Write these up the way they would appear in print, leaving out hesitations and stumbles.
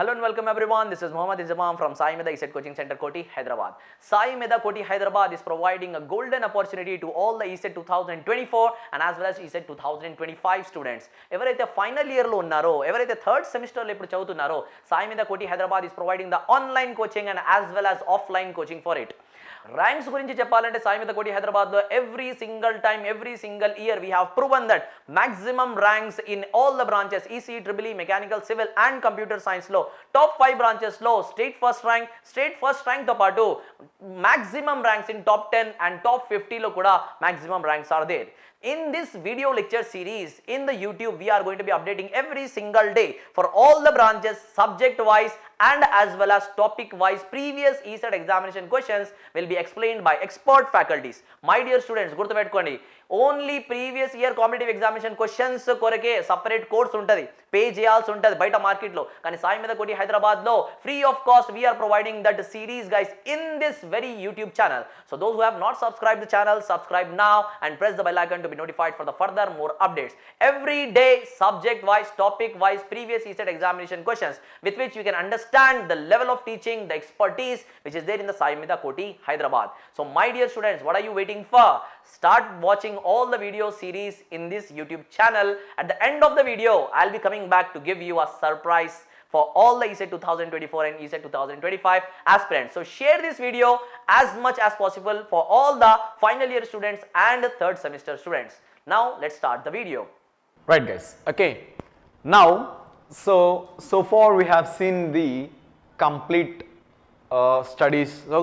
Hello and welcome everyone. This is Mohammad Izamam from Saimedha Ecet Coaching Center Koti, Hyderabad. Saimedha Koti, Hyderabad is providing a golden opportunity to all the Ecet 2024 and as well as Ecet 2025 students. ఎవరైతే final year లో ఉన్నారో, ఎవరైతే third semester లో ఇప్పుడు చదువుతున్నారో, Saimedha Koti, Hyderabad is providing the online coaching and as well as offline coaching for it. Ranks గురించి చెప్పాలంటే Saimedha Koti, Hyderabad లో every single time, every single year we have proven that maximum ranks in all the branches ECE, EEE, Mechanical, Civil and Computer Science లో top 5 branches లో state first rank తో పాటు maximum ranks in top 10 and top 50 లో కూడా maximum ranks are there. In this video lecture series in the YouTube, we are going to be updating every single day for all the branches subject wise and as well as topic wise previous Ecet examination questions will be explained by expert faculties. My dear students, గుర్తుపెట్టుకోండి, only previous year competitive examination questions కొరకే separate course ఉంటుంది, pay చేయాల్సి ఉంటుంది బయట మార్కెట్లో. కానీ Saimedha Koti, Hyderabad లో free of cost we are providing that series guys in this very YouTube channel. So those who have not subscribed the channel, subscribe now and press the bell icon to be notified for the further more updates. Every day subject wise, topic wise previous Ecet examination questions with which you can understand the level of teaching, the expertise which is there in the Saimedha Koti, Hyderabad. So my dear students, what are you waiting for? Start watching all the video series in this YouTube channel. At the end of the video, I'll be coming back to give you a surprise for all the Ecet 2024 and Ecet 2025 aspirants. So share this video as much as possible for all the final year students and third semester students. Now let's start the video. Right guys, okay. Now, so far we have seen the complete studies. So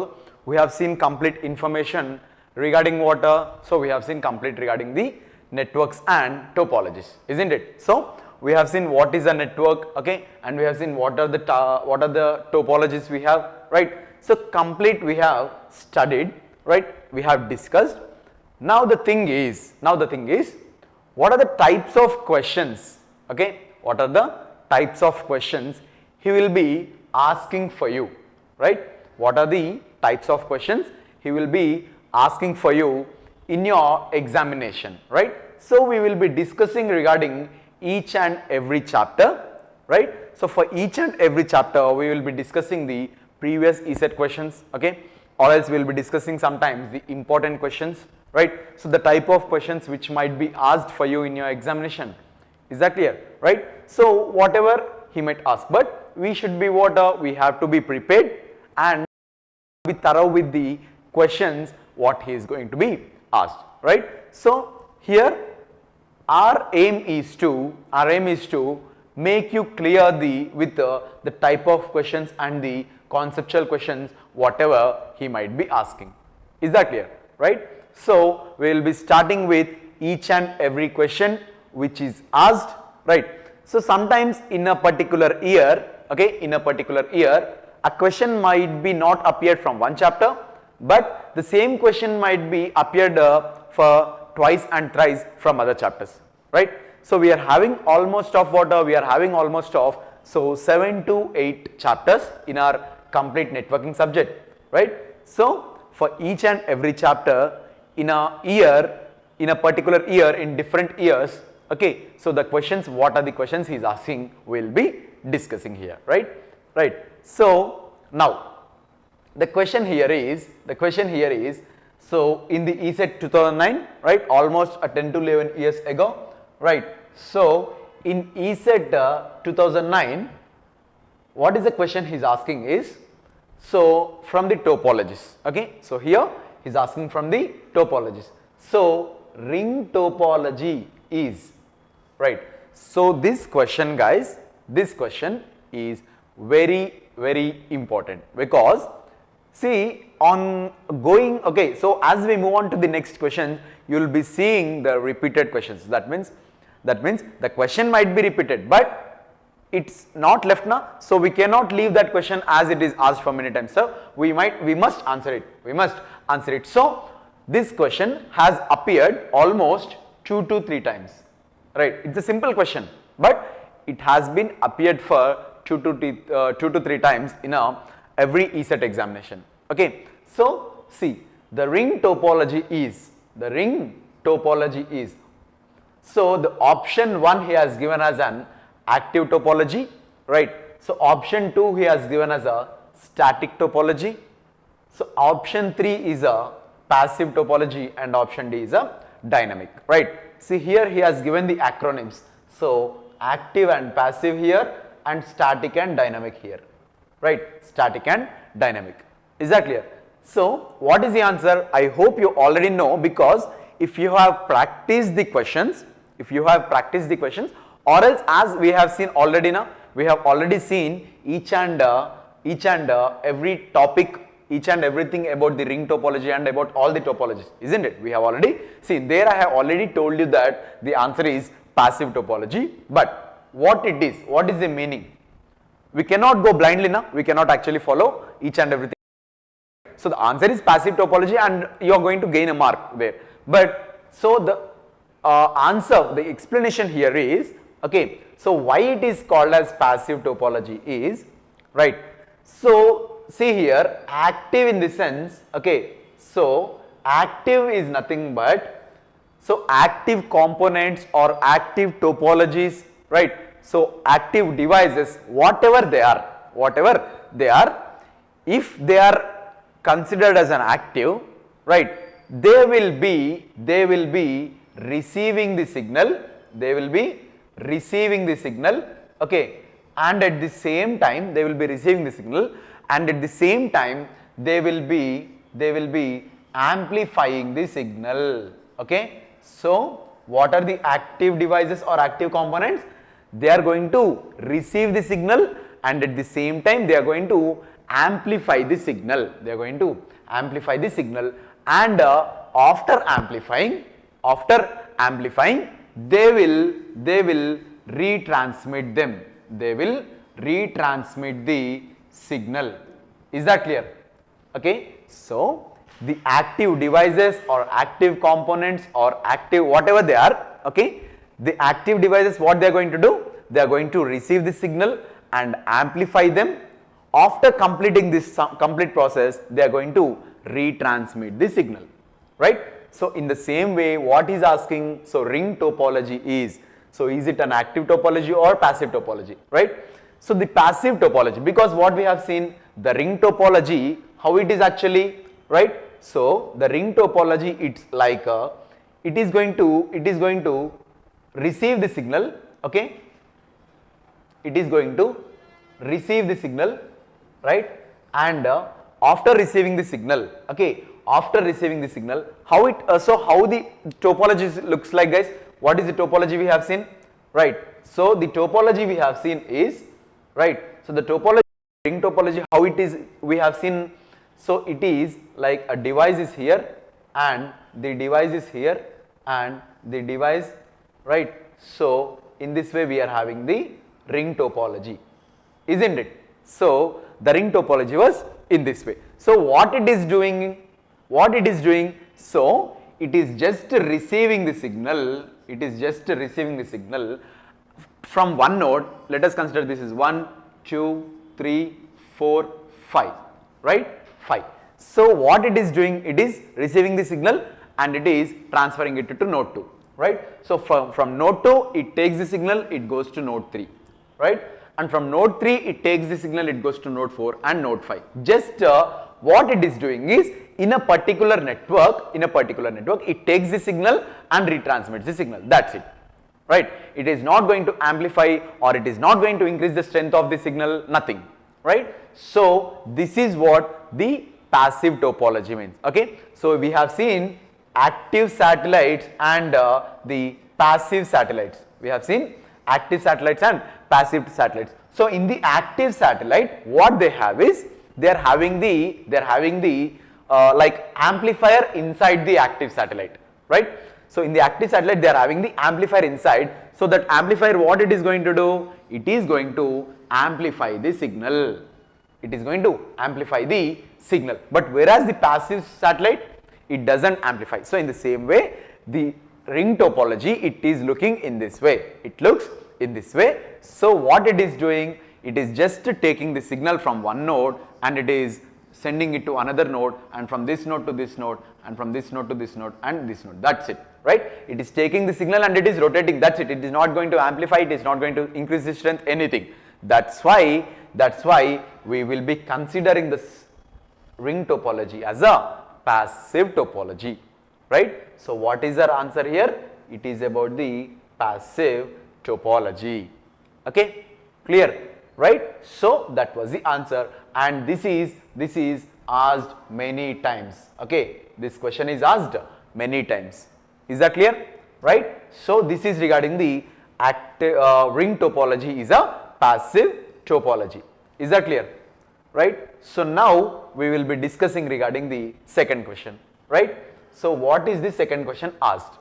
we have seen complete information regarding water. So we have seen complete regarding the networks and topologies, isn't it? So we have seen what is a network, okay, and we have seen what are the topologies we have, right? So complete we have studied, right? We have discussed. Now the thing is, what are the types of questions, okay? What are the types of questions he will be asking for you, right? What are the types of questions he will be asking for you in your examination, right? So we will be discussing regarding each and every chapter, right? So for each and every chapter we will be discussing the previous Ecet questions, okay, or else we will be discussing sometimes the important questions, right? So the type of questions which might be asked for you in your examination, is that clear, right? So whatever he might ask, but we should be we have to be prepared and be thorough with the questions what he is going to be asked, right? So here our aim is to make you clear with the type of questions and the conceptual questions whatever he might be asking. Is that clear, right? So we will be starting with each and every question which is asked, right? So sometimes in a particular year, okay, a question might be not appeared from one chapter, but the same question might be appeared for twice and thrice from other chapters, right? So we are having almost of 7 to 8 chapters in our complete networking subject, right? So for each and every chapter in a year, in a particular year, in different years, okay, so the questions, what are the questions he is asking, we'll be discussing here, right? So now the question here is, so in the Ecet 2009, right, almost 10 to 11 years ago, right? So in Ecet 2009, what is the question he is asking is, so from the topologies, okay, so here he is asking from the topologies. So ring topology is, right? So this question guys, this question is very important because see on going, okay, so as we move on to the next question, you will be seeing the repeated questions. That means the question might be repeated, but it's not left now, so we cannot leave that question as it is asked for many times. So we must answer it. So this question has appeared almost 2 to 3 times, right? It's a simple question, but it has been appeared for 2 to 3 times in every Ecet examination, okay? So see, the ring topology is, so the option 1 he has given as an active topology, right? So option 2 he has given as a static topology. So option 3 is a passive topology and option D is a dynamic, right? See here he has given the acronyms. So active and passive here and static and dynamic here, right? Static and dynamic. Is that clear? So what is the answer? I hope you already know, because if you have practiced the questions, or else as we have seen already now, we have already seen each and every topic, each and everything about the ring topology and about all the topologies, isn't it? We have already seen. There I have already told you that the answer is passive topology, but what it is, what is the meaning? We cannot go blindly now, we cannot actually follow each and everything. So the answer is passive topology and you are going to gain a mark there. But so the answer, the explanation here is, okay, so why it is called as passive topology is, right, so see here, active in the sense, okay, so active is nothing but, so active components or active topologies, right, so active devices, whatever they are, if they are considered as an active, right, they will be receiving the signal, okay, and at the same time they will be receiving the signal, and at the same time they will be amplifying the signal, okay. So what are the active devices or active components? They are going to receive the signal and at the same time they are going to amplify the signal, and after amplifying they will retransmit them, the signal. Is that clear? Okay, so the active devices or active components or active whatever they are, okay, the active devices, what they are going to do? They are going to receive the signal and amplify them. After completing this complete process, they are going to retransmit the signal, right? So in the same way, what is asking, so ring topology is, so is it an active topology or passive topology, right? So the passive topology, because what we have seen, the ring topology, how it is actually, right? So the ring topology, it's like it is going to receive the signal, okay, it is going to receive the signal, right, and after receiving the signal, okay, how it how the topology looks like, guys? What is the topology we have seen, right? So the topology we have seen is, right, so the topology, ring topology, how it is we have seen, so it is like a device is here and the device is here and the device, right? So in this way we are having the ring topology, isn't it? So the ring topology was in this way. So what it is doing, so it is just receiving the signal, from one node. Let us consider this is 1, 2, 3, 4, 5, right, 5. So what it is doing, it is receiving the signal and it is transferring it to node 2, right. So from node 2 it takes the signal, it goes to node 3, right, and from node 3 it takes the signal, it goes to node 4 and node 5. Just what it is doing is, in a particular network, it takes the signal and retransmits the signal, that's it, right. It is not going to amplify or it is not going to increase the strength of the signal, nothing, right. So this is what the passive topology means, okay. So we have seen active satellites and the passive satellites. We have seen active satellites and passive satellites. So in the active satellite, what they have is, they are having the like amplifier inside the active satellite, right. So in the active satellite they are having the amplifier inside. So that amplifier, what it is going to do? It is going to amplify the signal. But whereas the passive satellite, it doesn't amplify. So in the same way, the ring topology, it is looking in this way. So what it is doing, it is just taking the signal from one node and it is sending it to another node, and from this node to this node, and from this node to this node and this node. That's it, right? It is taking the signal and it is rotating. That's it. It is not going to amplify. It is not going to increase the strength, anything. That's why we will be considering this ring topology as a passive topology, right? So what is our answer here? It is about the passive topology. Okay, clear, right? So that was the answer, and this is asked many times. Okay, this question is asked many times. Is that clear? Right? So this is regarding the active ring topology is a passive topology. Is that clear? Right? So now we will be discussing regarding the second question. Right? So what is the second question asked?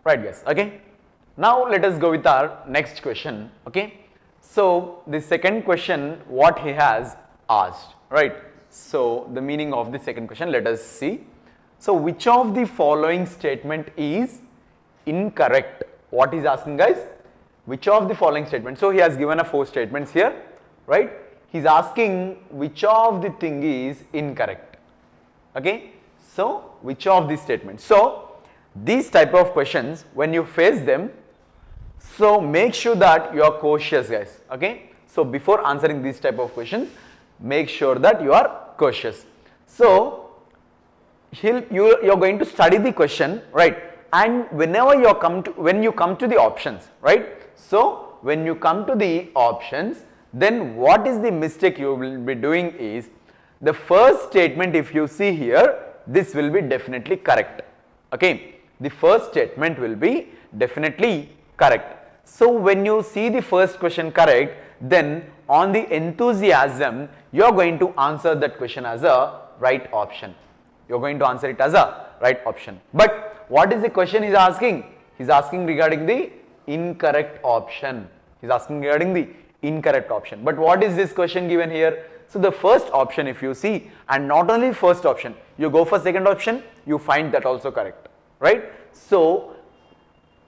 Right, guys? Okay. Now let us go with our next question. Okay. So the second question, what he has asked. Right? So the meaning of the second question, let us see. So which of the following statement is incorrect? What is asking, guys? Which of the following statements? So he has given a 4 statements here, right? He's asking which of the thing is incorrect. Okay, so which of these statements? So these type of questions, when you face them, so make sure that you are cautious, guys. Okay, so before answering these type of questions, make sure that you are cautious. So you're going to study the question, right? And whenever when you come to the options, right? So when you come to the options, then what is the mistake you will be doing is the first statement. If you see here, this will be definitely correct. Okay, the first statement will be definitely correct. So when you see the first question correct, then on the enthusiasm, you are going to answer that question as a right option. You are going to answer it as a right option. But what is the question he is asking? He is asking regarding the incorrect option. He is asking regarding the incorrect option. But what is this question given here? So the first option, if you see, and not only first option, you go for second option, you find that also correct, right? So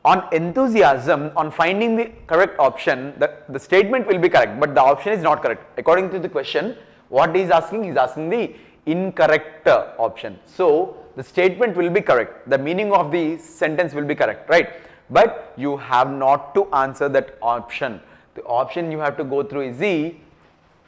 on enthusiasm, on finding the correct option, the statement will be correct, but the option is not correct. According to the question, what he is asking? He is asking the incorrect option. So the statement will be correct, the meaning of the sentence will be correct, right? But you have not to answer that option. The option you have to go through is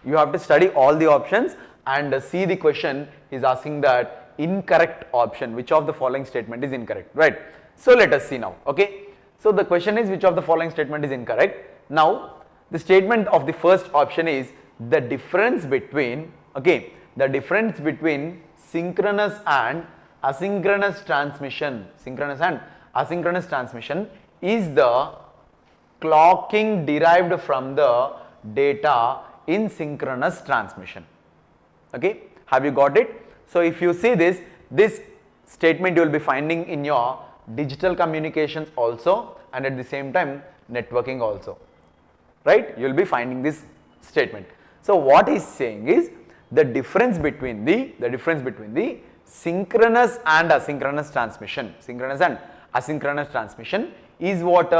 you have to study all the options and see the question. Is asking that incorrect option, which of the following statement is incorrect, right? So let us see now. Okay, so the question is which of the following statement is incorrect. Now the statement of the first option is the difference between, okay, the difference between synchronous and asynchronous transmission, synchronous and asynchronous transmission is the clocking derived from the data in synchronous transmission. Okay, have you got it? So if you see this statement you will be finding in your digital communications also, and at the same time networking also, right? You will be finding this statement. So what he's saying is the difference between the synchronous and asynchronous transmission, synchronous and asynchronous transmission is what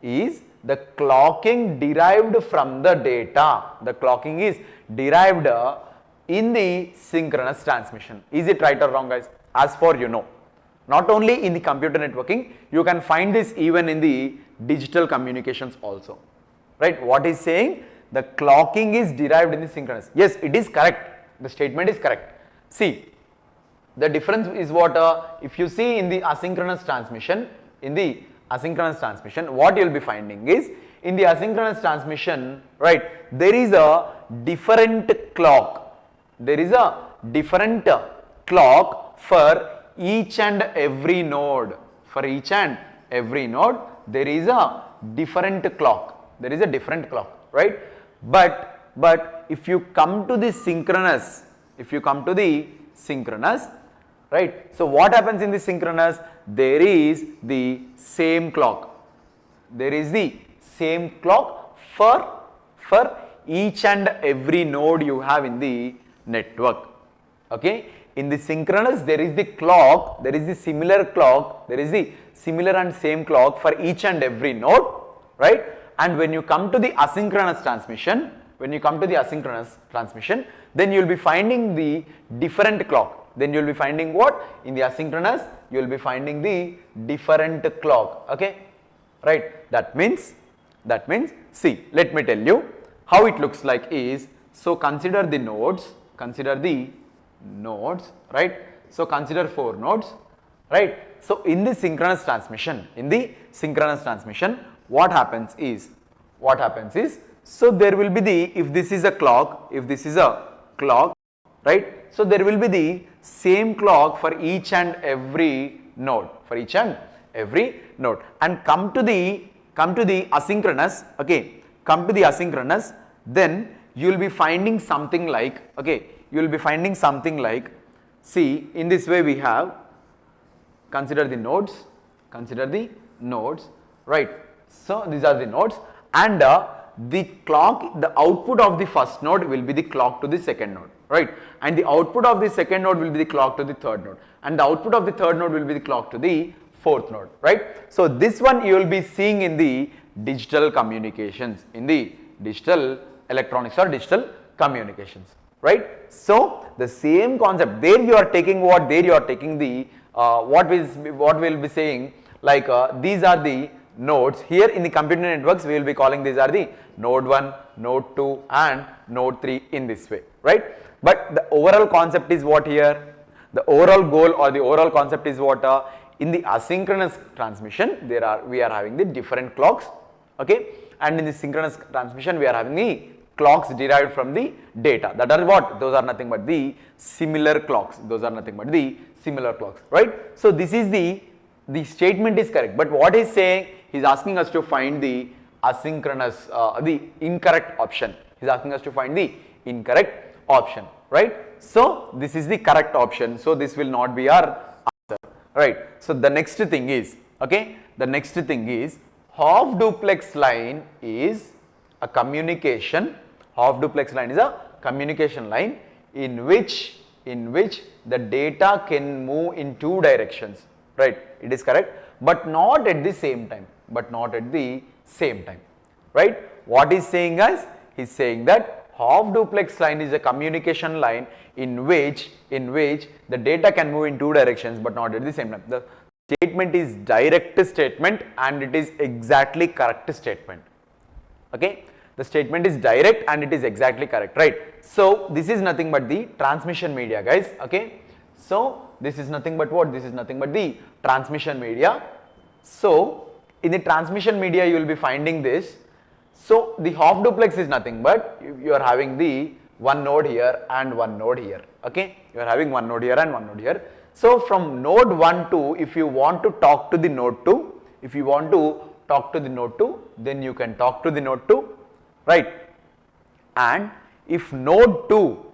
is the clocking derived from the data. The clocking is derived in the synchronous transmission. Is it right or wrong, guys? As for you know, not only in the computer networking, you can find this even in the digital communications also, right? What is saying? The clocking is derived in the synchronous. Yes, it is correct. The statement is correct. See, the difference is what if you see in the asynchronous transmission, what you will be finding is in the asynchronous transmission, right, there is a different clock. There is a different clock for each and every node. For each and every node, there is a different clock. There is a different clock, right? But if you come to the synchronous, right? So what happens in the synchronous? There is the same clock. There is the same clock for each and every node you have in the network. Okay, in the synchronous there is the clock, there is the similar clock, there is the similar and same clock for each and every node, right? And when you come to the asynchronous transmission, then you will be finding the different clock. Then you will be finding what? In the asynchronous, you will be finding the different clock. Okay, right? That means, see, let me tell you, how it looks like is, so consider the nodes, right? So consider 4 nodes, right? So in the synchronous transmission, what happens is, so there will be the, if this is a clock, right? So there will be the same clock for each and every node, and come to the asynchronous, okay, then you will be finding something like, see, in this way we have, consider the nodes, right? So these are the nodes, and the clock, the output of the first node will be the clock to the second node, right? And the output of the second node will be the clock to the third node, and the output of the third node will be the clock to the fourth node, right? So this one you will be seeing in the digital communications, in the digital electronics or digital communications, right? So the same concept, there you are taking what, the what we'll be saying, like these are the nodes. Here in the computer networks we will be calling these are the node 1, node 2 and node 3 in this way, right? But the overall concept is what here? The overall goal or the overall concept is what? In the asynchronous transmission we are having the different clocks, okay, and in the synchronous transmission we are having the clocks derived from the data. That are what? Those are nothing but the similar clocks. Right? So this is the statement is correct, but what he's saying, he's asking us to find the asynchronous, the incorrect option. He's asking us to find the incorrect option, right? So this is the correct option. So this will not be our answer, right? So the next thing is, okay, half duplex line is a communication. Half duplex line is a communication line in which the data can move in 2 directions, right? It is correct, but not at the same time, right? What is saying, guys? He's saying that half duplex line is a communication line in which the data can move in 2 directions but not at the same time. The statement is direct statement and it is exactly correct statement, okay? The statement is direct and it is exactly correct, right? So this is nothing but the transmission media, guys, okay? So this is nothing but what? This is nothing but the transmission media. So in the transmission media you will be finding this. So the half duplex is nothing but you are having the one node here and one node here, okay? You are having one node here and one node here. So from node 1 to, if you want to talk to the node 2, then you can talk to the node 2, right? And if node 2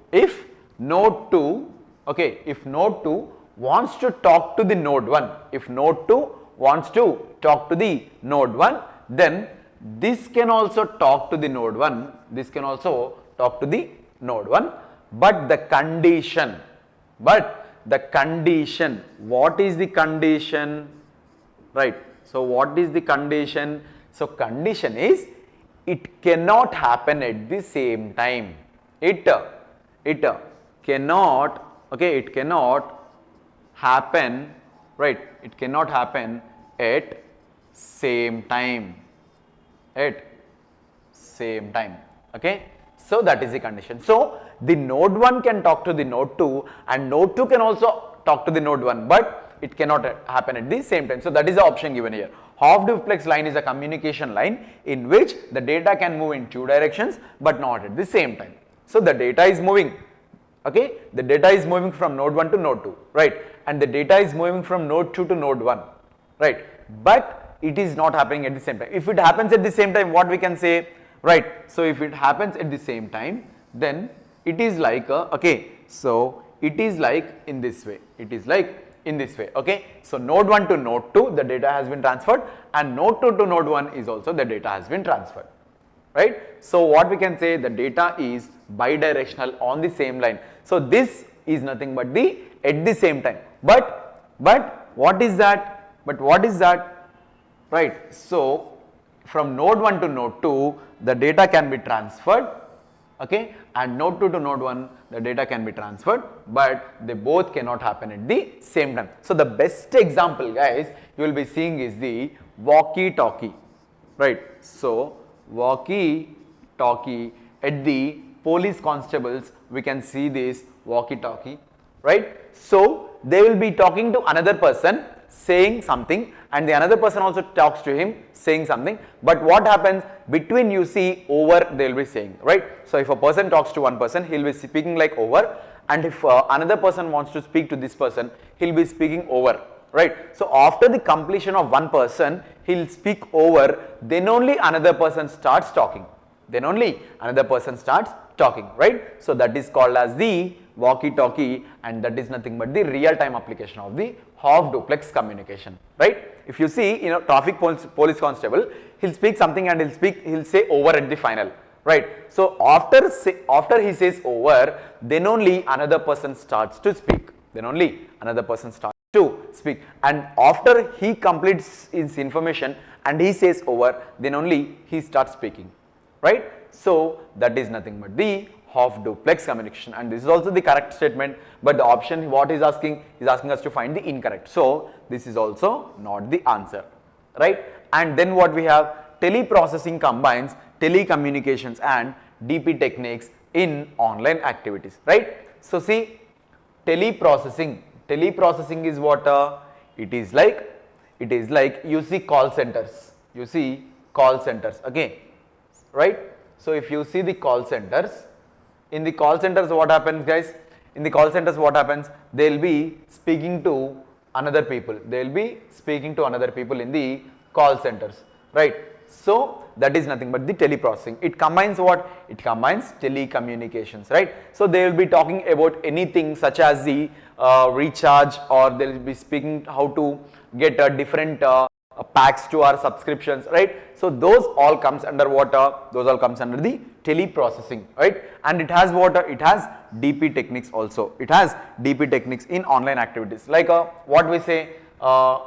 wants to talk to the node 1, then this can also talk to the node 1, but the condition, what is the condition, right? So what is the condition? So condition is, it cannot happen at the same time. It cannot, okay, it cannot happen, right? It cannot happen at same time, okay? So that is the condition. So the node 1 can talk to the node 2 and node 2 can also talk to the node 1, but it cannot happen at the same time. So that is the option given here. Half duplex line is a communication line in which the data can move in 2 directions but not at the same time. So the data is moving, okay, the data is moving from node 1 to node 2, right, and the data is moving from node 2 to node 1, right, but it is not happening at the same time. If it happens at the same time, what we can say, right? So if it happens at the same time, then it is like okay, so it is like in this way, okay? So node 1 to node 2 the data has been transferred and node 2 to node 1 is also the data has been transferred, right? So what we can say, the data is bidirectional on the same line. So this is nothing but the at the same time, but what is that, right? So from node 1 to node 2 the data can be transferred, okay, and node 2 to node 1 the data can be transferred, but they both cannot happen at the same time. So the best example, guys, you will be seeing is the walkie-talkie, right? So walkie-talkie at the police constables, we can see this walkie-talkie, right? So they will be talking to another person saying something, and the another person also talks to him saying something, but what happens between, you see, over they will be saying, right? So if a person talks to one person, he will be speaking like over, and if another person wants to speak to this person, he will be speaking over, right? So after the completion of one person, he will speak over, then only another person starts talking, then only another person starts talking, right? So that is called as the walkie-talkie, and that is nothing but the real-time application of the half duplex communication, right? If you see, traffic police constable, he'll speak something and he'll say over at the final, right? So after he says over, then only another person starts to speak, then only another person starts to speak, and after he completes his information and he says over, then only he starts speaking, right? So that is nothing but the half duplex communication, and this is also the correct statement, but the option what is asking us to find the incorrect. So this is also not the answer, right? And then what we have, teleprocessing combines telecommunications and DP techniques in online activities, right? So see, teleprocessing is what? It is like you see call centers, okay, right? So if you see the call centers, in the call centers what happens, guys? In the call centers what happens? They will be speaking to another people. They will be speaking to another people in the call centers, right? So that is nothing but the teleprocessing. It combines what? It combines telecommunications, right? So they will be talking about anything such as the recharge, or they will be speaking how to get different packs to our subscriptions, right? So those all comes under what? Those all comes under the teleprocessing, right? And it has what? It has DP techniques also. It has DP techniques in online activities, like what we say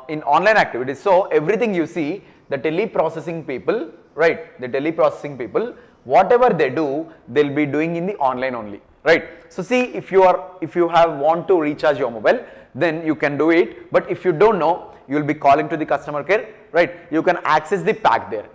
in online activities. So everything you see, the teleprocessing people, right? The teleprocessing people, whatever they do, they'll be doing in the online only, right? So see, if you want to recharge your mobile, then you can do it, but if you don't know, you will be calling to the customer care, right? You can access the pack there,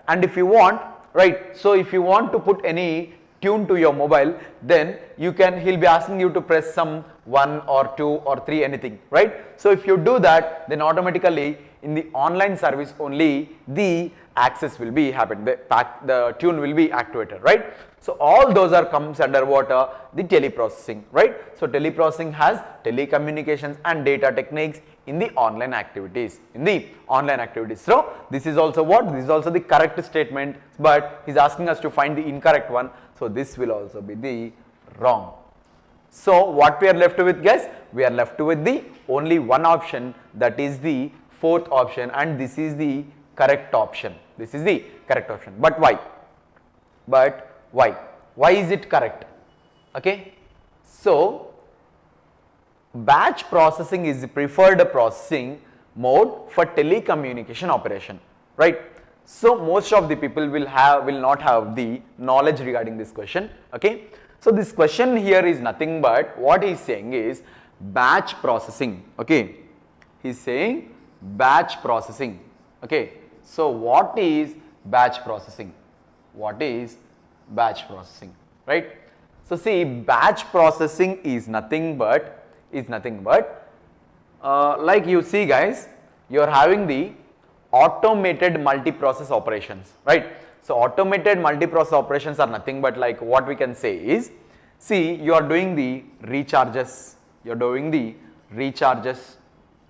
and if you want, right, so if you want to put any tune to your mobile, then he'll be asking you to press some 1 or 2 or 3, anything, right? So if you do that, then automatically in the online service only the access will be happened, the tune will be activated, right? So all those comes under what? The teleprocessing, right? So teleprocessing has telecommunications and data techniques in the online activities, So this is also what? This is also the correct statement, but he's asking us to find the incorrect one. So this will also be the wrong. So what we are left with, guys? We are left with the only one option, that is the fourth option, and this is the correct option. But why? Why is it correct? Okay. So batch processing is the preferred processing mode for telecommunication operation, right? So most of the people will not have the knowledge regarding this question, okay? So this question here is nothing but what he is saying is batch processing, okay? He is saying batch processing, okay? So what is batch processing? Right? So see, batch processing is nothing but like you see, guys, you are having the automated multiprocess operations, right? So automated multiprocess operations are nothing but like what we can say is, see, you are doing the recharges,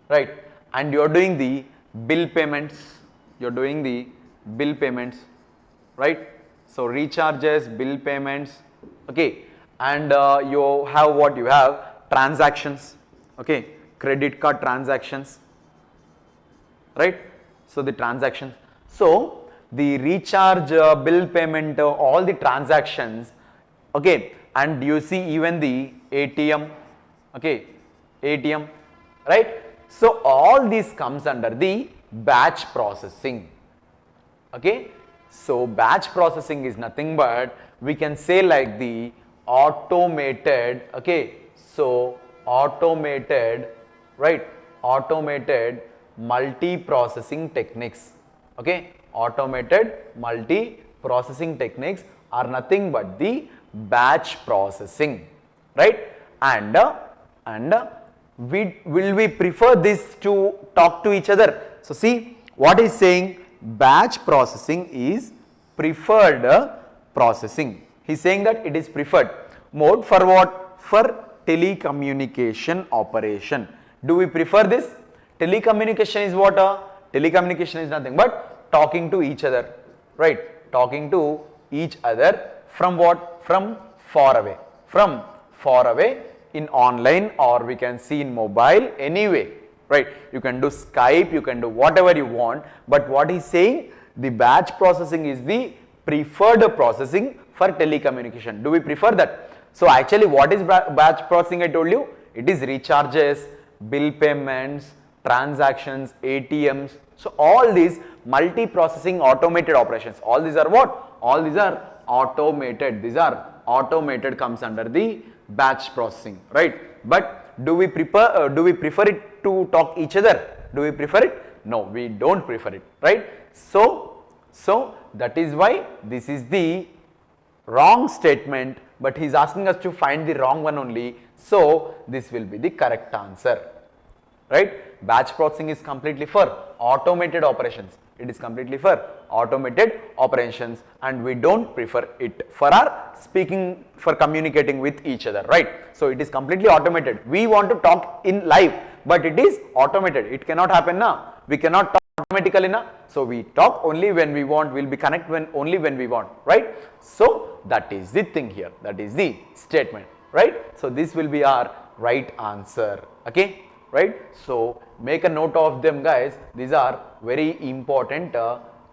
right? And you are doing the bill payments, right? So recharges, bill payments, okay, and you have what? You have transactions, okay, credit card transactions, right? So the transactions, so the recharge, bill payment, all the transactions, okay, and you see even the ATM, okay, right? So all this comes under the batch processing, okay? So batch processing is nothing but we can say like the automated, okay, so automated, right, automated multi-processing techniques, okay, automated multi-processing techniques are nothing but the batch processing, right? And will we prefer this to talk to each other? So see what is saying, batch processing is preferred processing. He is saying that it is preferred mode for what? For telecommunication operation. Do we prefer this? Telecommunication is what? Telecommunication is nothing but talking to each other, right? Talking to each other from what? From far away. From far away in online, or we can see in mobile, anyway, right? You can do Skype, you can do whatever you want, but what he is saying, the batch processing is the preferred processing for telecommunication. Do we prefer that? So actually what is batch processing? I told you, it is recharges, bill payments, transactions, ATMs. So all these multi-processing automated operations, all these are what? All these are automated. These are automated, comes under the batch processing, right? But do we prefer it to talk each other? Do we prefer it? No, we don't prefer it, right? So that is why this is the wrong statement, but he is asking us to find the wrong one only. So this will be the correct answer, right? Batch processing is completely for automated operations. It is completely for automated operations, and we don't prefer it for our speaking, for communicating with each other, right? So it is completely automated. We want to talk in live, but it is automated. It cannot happen now. We cannot talk automatically now. So we talk only when we want. We'll be connect only when we want, right? So that is the thing here. That is the statement, right? So this will be our right answer. Okay, right? So make a note of them, guys. These are very important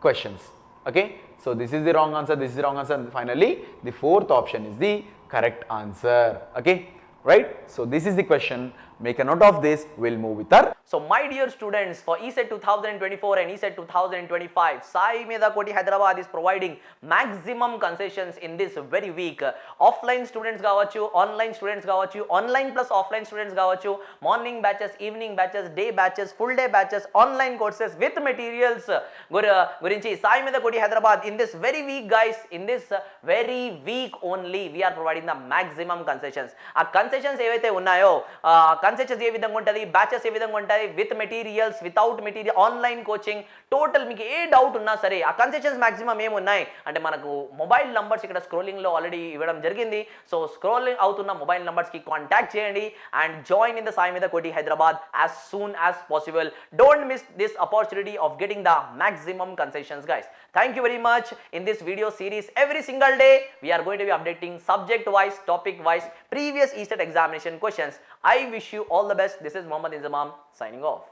questions. Okay, so this is the wrong answer, this is the wrong answer, and finally the fourth option is the correct answer. Okay, right? So this is the question. Make a note of this. We'll move with our. So my dear students, for Ecet 2024 and Ecet 2025, Saimedha Koti Hyderabad is providing maximum concessions in this very week. Offline students gavachu, online students gavachu, online plus offline students gavachu, morning batches, evening batches, day batches, full day batches, online courses with materials gurinchi Saimedha Koti Hyderabad in this very week, guys. In this very week only, we are providing the maximum concessions. A concessions evaithe unnayo, concessions ఏ విధంగా ఉంటది, batches ఏ విధంగా ఉంటాయి, with materials, without material, online coaching, total మీకు ఏ doubt ఉన్నా సరే ఆ concessions maximum ఏమున్నాయి అంటే మనకు మొబైల్ నంబర్స్ ఇక్కడ స్క్రోలింగ్ లో ఆల్రెడీ ఇవ్వడం జరిగింది. సో స్క్రోలింగ్ అవుతున్న మొబైల్ నంబర్స్ కి కాంటాక్ట్ చేయండి and join in the Saimedha Koti Hyderabad as soon as possible. Don't miss this opportunity of getting the maximum concessions, guys. Thank you very much. In this video series, every single day we are going to be updating subject wise, topic wise, previous Ecet examination questions. I wish you all the best. This is Mohammad Inzamam signing off.